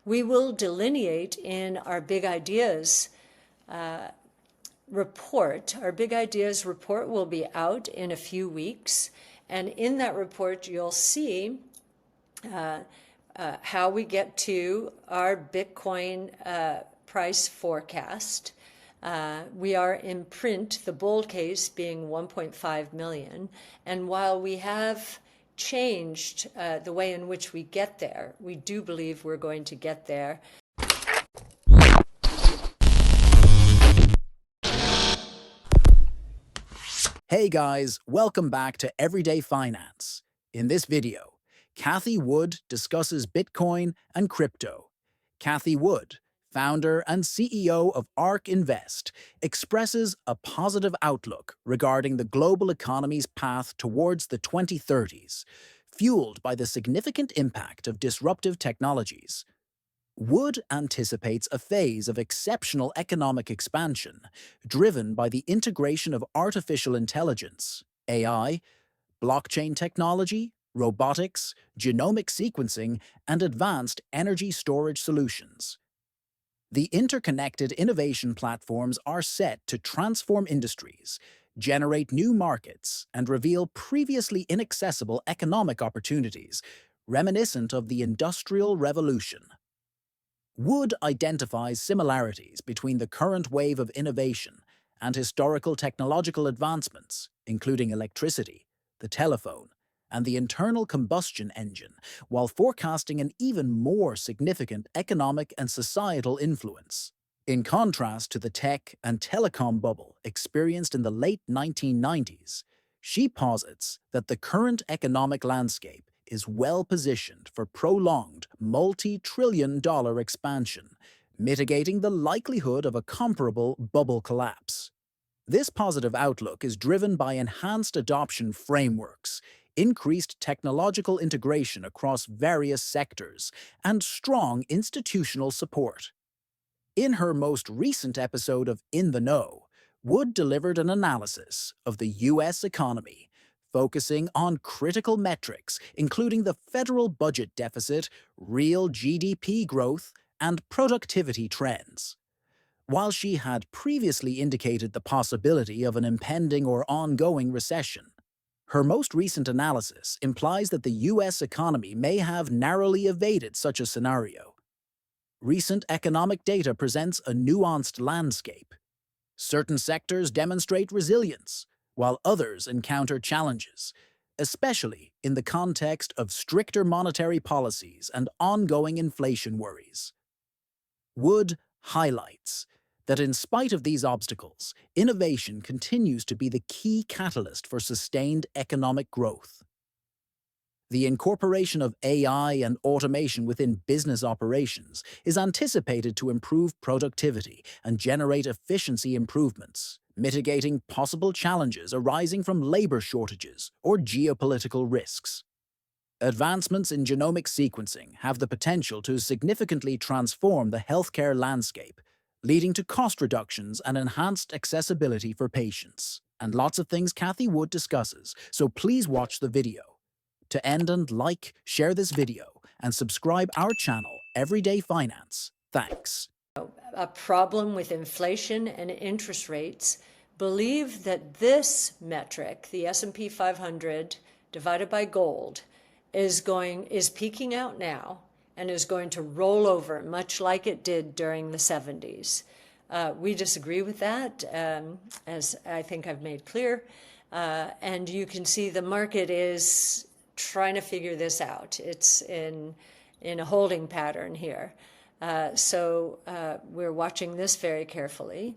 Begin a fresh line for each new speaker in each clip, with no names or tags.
We will delineate in our Big Ideas report. Our Big Ideas report will be out in a few weeks. And in that report, you'll see how we get to our Bitcoin price forecast. We are in print, the bull case being 1.5 million. And while we have changed the way in which we get there, we do believe we're going to get there.
Hey guys, welcome back to Everyday Finance. In this video, Cathie Wood discusses Bitcoin and crypto. Cathie Wood, founder and CEO of Ark Invest, expresses a positive outlook regarding the global economy's path towards the 2030s, fueled by the significant impact of disruptive technologies. Wood anticipates a phase of exceptional economic expansion, driven by the integration of artificial intelligence, AI, blockchain technology, robotics, genomic sequencing, and advanced energy storage solutions. The interconnected innovation platforms are set to transform industries, generate new markets, and reveal previously inaccessible economic opportunities, reminiscent of the Industrial Revolution. Wood identifies similarities between the current wave of innovation and historical technological advancements, including electricity, the telephone, and the internal combustion engine, while forecasting an even more significant economic and societal influence. In contrast to the tech and telecom bubble experienced in the late 1990s, she posits that the current economic landscape is well-positioned for prolonged multi-trillion-dollar expansion, mitigating the likelihood of a comparable bubble collapse. This positive outlook is driven by enhanced adoption frameworks, increased technological integration across various sectors, and strong institutional support. In her most recent episode of In the Know, Wood delivered an analysis of the U.S. economy, focusing on critical metrics including the federal budget deficit, real GDP growth, and productivity trends. While she had previously indicated the possibility of an impending or ongoing recession, her most recent analysis implies that the U.S. economy may have narrowly evaded such a scenario. Recent economic data presents a nuanced landscape. Certain sectors demonstrate resilience, while others encounter challenges, especially in the context of stricter monetary policies and ongoing inflation worries. Wood highlights that in spite of these obstacles, innovation continues to be the key catalyst for sustained economic growth. The incorporation of AI and automation within business operations is anticipated to improve productivity and generate efficiency improvements, mitigating possible challenges arising from labor shortages or geopolitical risks. Advancements in genomic sequencing have the potential to significantly transform the healthcare landscape, leading to cost reductions and enhanced accessibility for patients. And lots of things Cathie Wood discusses, so please watch the video. To end and like, share this video, and subscribe our channel, Everyday Finance. Thanks.
A problem with inflation and interest rates, believe that this metric, the S&P 500 divided by gold, is peaking out now and is going to roll over much like it did during the 70s. We disagree with that, as I think I've made clear. And you can see the market is trying to figure this out. It's in a holding pattern here. So we're watching this very carefully.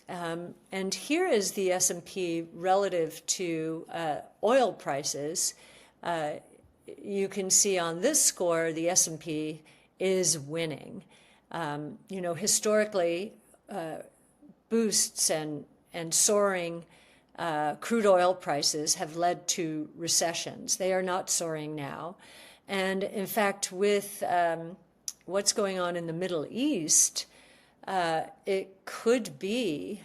And here is the S&P relative to oil prices. You can see on this score, the S&P is winning. Historically, boosts and soaring crude oil prices have led to recessions. They are not soaring now. And in fact, with what's going on in the Middle East, it could be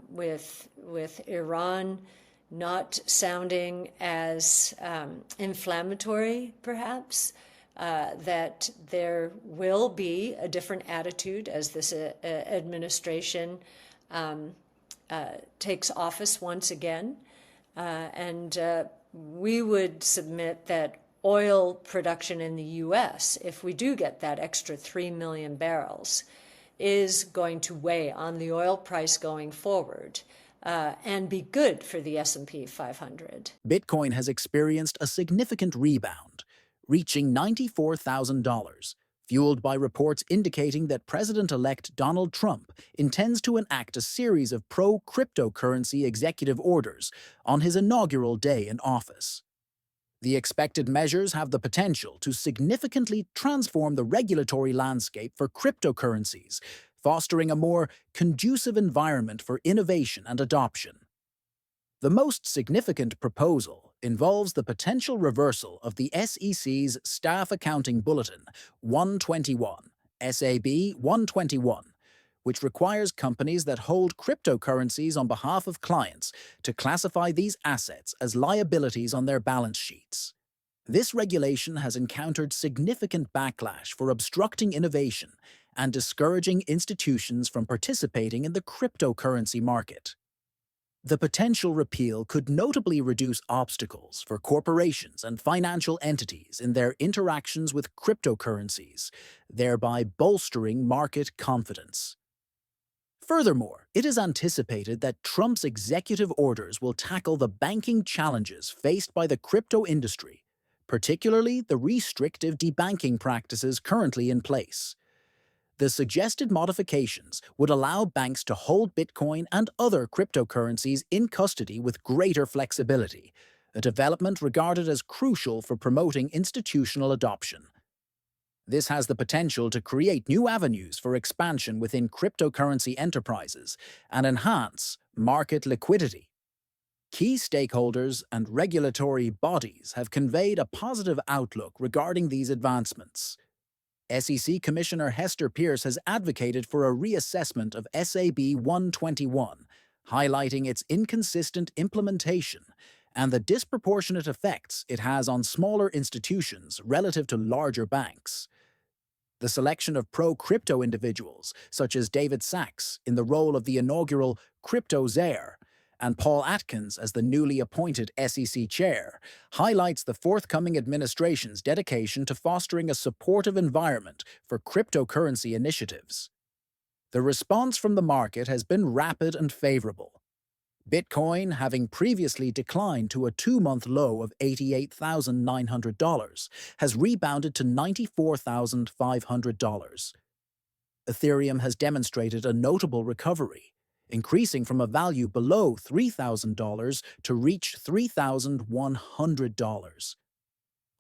with Iran not sounding as inflammatory, perhaps, that there will be a different attitude as this administration takes office once again. And we would submit that oil production in the U.S., if we do get that extra 3 million barrels, is going to weigh on the oil price going forward and be good for the S&P 500.
Bitcoin has experienced a significant rebound, reaching $94,000, fueled by reports indicating that President-elect Donald Trump intends to enact a series of pro-cryptocurrency executive orders on his inaugural day in office. The expected measures have the potential to significantly transform the regulatory landscape for cryptocurrencies, fostering a more conducive environment for innovation and adoption. The most significant proposal involves the potential reversal of the SEC's Staff Accounting Bulletin 121, SAB 121, which requires companies that hold cryptocurrencies on behalf of clients to classify these assets as liabilities on their balance sheets. This regulation has encountered significant backlash for obstructing innovation and discouraging institutions from participating in the cryptocurrency market. The potential repeal could notably reduce obstacles for corporations and financial entities in their interactions with cryptocurrencies, thereby bolstering market confidence. Furthermore, it is anticipated that Trump's executive orders will tackle the banking challenges faced by the crypto industry, particularly the restrictive debanking practices currently in place. The suggested modifications would allow banks to hold Bitcoin and other cryptocurrencies in custody with greater flexibility, a development regarded as crucial for promoting institutional adoption. This has the potential to create new avenues for expansion within cryptocurrency enterprises and enhance market liquidity. Key stakeholders and regulatory bodies have conveyed a positive outlook regarding these advancements. SEC Commissioner Hester Peirce has advocated for a reassessment of SAB 121, highlighting its inconsistent implementation and the disproportionate effects it has on smaller institutions relative to larger banks. The selection of pro-crypto individuals, such as David Sachs in the role of the inaugural crypto czar, and Paul Atkins as the newly appointed SEC chair, highlights the forthcoming administration's dedication to fostering a supportive environment for cryptocurrency initiatives. The response from the market has been rapid and favorable. Bitcoin, having previously declined to a two-month low of $88,900, has rebounded to $94,500. Ethereum has demonstrated a notable recovery, increasing from a value below $3,000 to reach $3,100.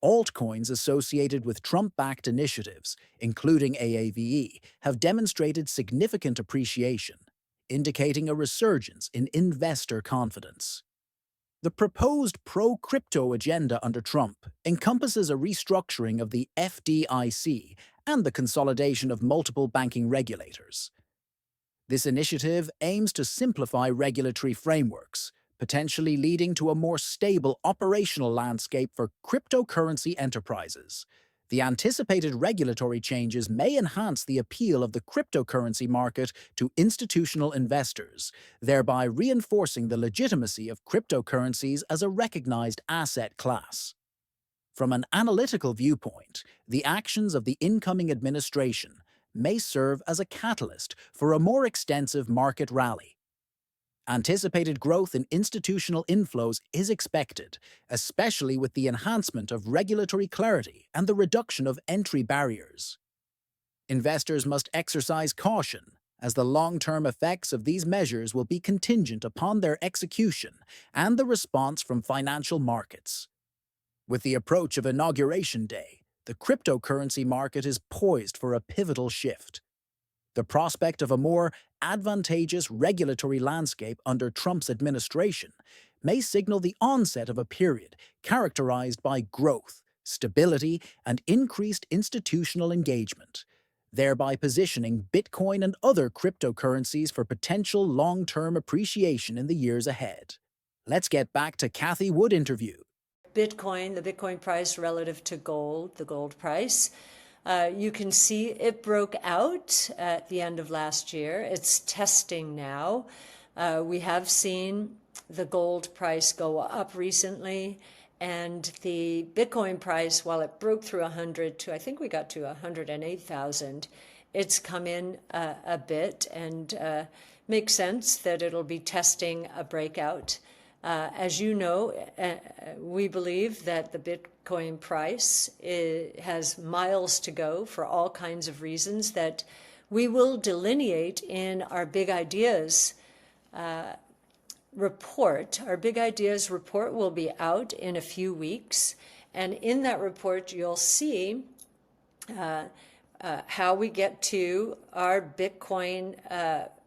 Altcoins associated with Trump-backed initiatives, including AAVE, have demonstrated significant appreciation, indicating a resurgence in investor confidence. The proposed pro-crypto agenda under Trump encompasses a restructuring of the FDIC and the consolidation of multiple banking regulators. This initiative aims to simplify regulatory frameworks, potentially leading to a more stable operational landscape for cryptocurrency enterprises. The anticipated regulatory changes may enhance the appeal of the cryptocurrency market to institutional investors, thereby reinforcing the legitimacy of cryptocurrencies as a recognized asset class. From an analytical viewpoint, the actions of the incoming administration may serve as a catalyst for a more extensive market rally. Anticipated growth in institutional inflows is expected, especially with the enhancement of regulatory clarity and the reduction of entry barriers. Investors must exercise caution, as the long-term effects of these measures will be contingent upon their execution and the response from financial markets. With the approach of Inauguration Day, the cryptocurrency market is poised for a pivotal shift. The prospect of a more advantageous regulatory landscape under Trump's administration may signal the onset of a period characterized by growth, stability, and increased institutional engagement, thereby positioning Bitcoin and other cryptocurrencies for potential long-term appreciation in the years ahead. Let's get back to Cathie Wood interview.
Bitcoin, the Bitcoin price relative to gold, the gold price. You can see it broke out at the end of last year. It's testing now. We have seen the gold price go up recently, and the Bitcoin price, while it broke through 100 to, I think we got to 108,000, it's come in a bit, and makes sense that it'll be testing a breakout. As you know, we believe that the Bitcoin price has miles to go for all kinds of reasons that we will delineate in our Big Ideas report. Our Big Ideas report will be out in a few weeks, and in that report you'll see how we get to our Bitcoin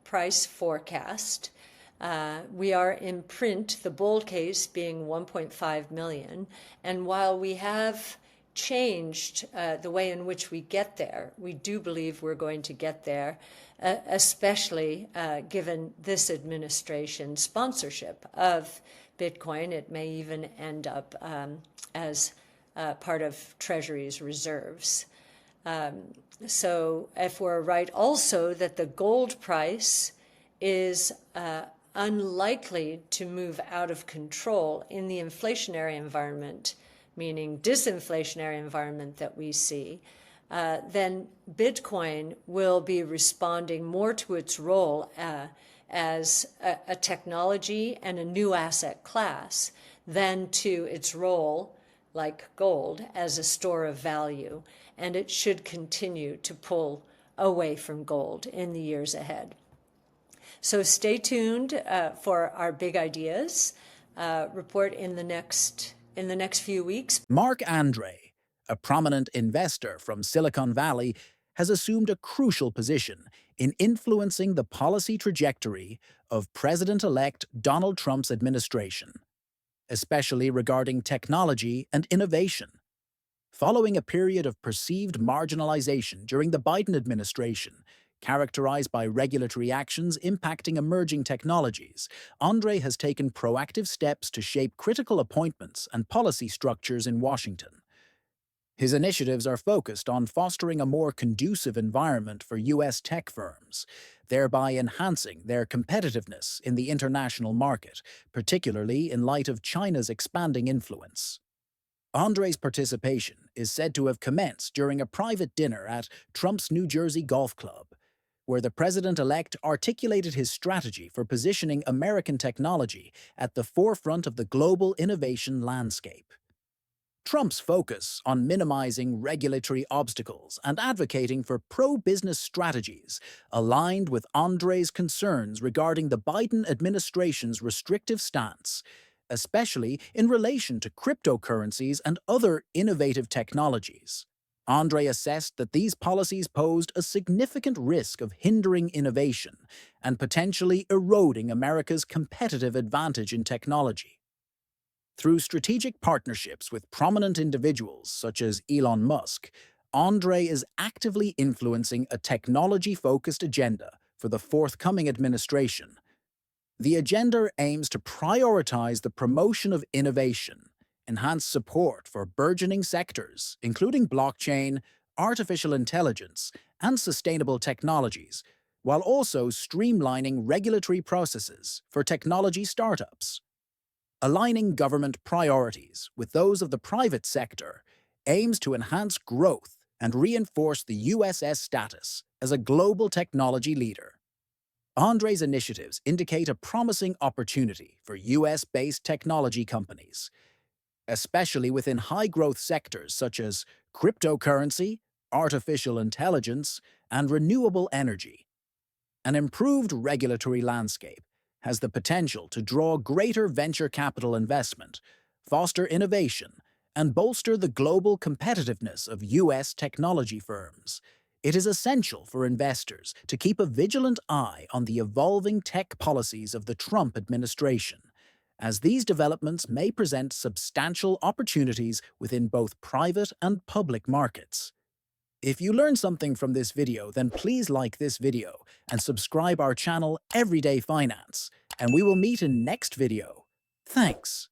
price forecast. We are in print, the bull case being 1.5 million. And while we have changed the way in which we get there, we do believe we're going to get there, especially given this administration's sponsorship of Bitcoin. It may even end up as part of Treasury's reserves. So if we're right also that the gold price is unlikely to move out of control in the inflationary environment, meaning disinflationary environment that we see, then Bitcoin will be responding more to its role as a technology and a new asset class than to its role, like gold, as a store of value. And it should continue to pull away from gold in the years ahead. So stay tuned for our Big Ideas report in the next few weeks.
Mark Andre, a prominent investor from Silicon Valley, has assumed a crucial position in influencing the policy trajectory of President-elect Donald Trump's administration, especially regarding technology and innovation. Following a period of perceived marginalization during the Biden administration, characterized by regulatory actions impacting emerging technologies, Andre has taken proactive steps to shape critical appointments and policy structures in Washington. His initiatives are focused on fostering a more conducive environment for U.S. tech firms, thereby enhancing their competitiveness in the international market, particularly in light of China's expanding influence. Andre's participation is said to have commenced during a private dinner at Trump's New Jersey Golf Club, where the president-elect articulated his strategy for positioning American technology at the forefront of the global innovation landscape. Trump's focus on minimizing regulatory obstacles and advocating for pro-business strategies aligned with Andre's concerns regarding the Biden administration's restrictive stance, especially in relation to cryptocurrencies and other innovative technologies. Andre assessed that these policies posed a significant risk of hindering innovation and potentially eroding America's competitive advantage in technology. Through strategic partnerships with prominent individuals such as Elon Musk, Andre is actively influencing a technology-focused agenda for the forthcoming administration. The agenda aims to prioritize the promotion of innovation, enhance support for burgeoning sectors, including blockchain, artificial intelligence, and sustainable technologies, while also streamlining regulatory processes for technology startups. Aligning government priorities with those of the private sector aims to enhance growth and reinforce the US's status as a global technology leader. Andre's initiatives indicate a promising opportunity for US-based technology companies, especially within high-growth sectors such as cryptocurrency, artificial intelligence, and renewable energy. An improved regulatory landscape has the potential to draw greater venture capital investment, foster innovation, and bolster the global competitiveness of U.S. technology firms. It is essential for investors to keep a vigilant eye on the evolving tech policies of the Trump administration, as these developments may present substantial opportunities within both private and public markets. If you learned something from this video, then please like this video and subscribe our channel Everyday Finance, and we will meet in next video. Thanks.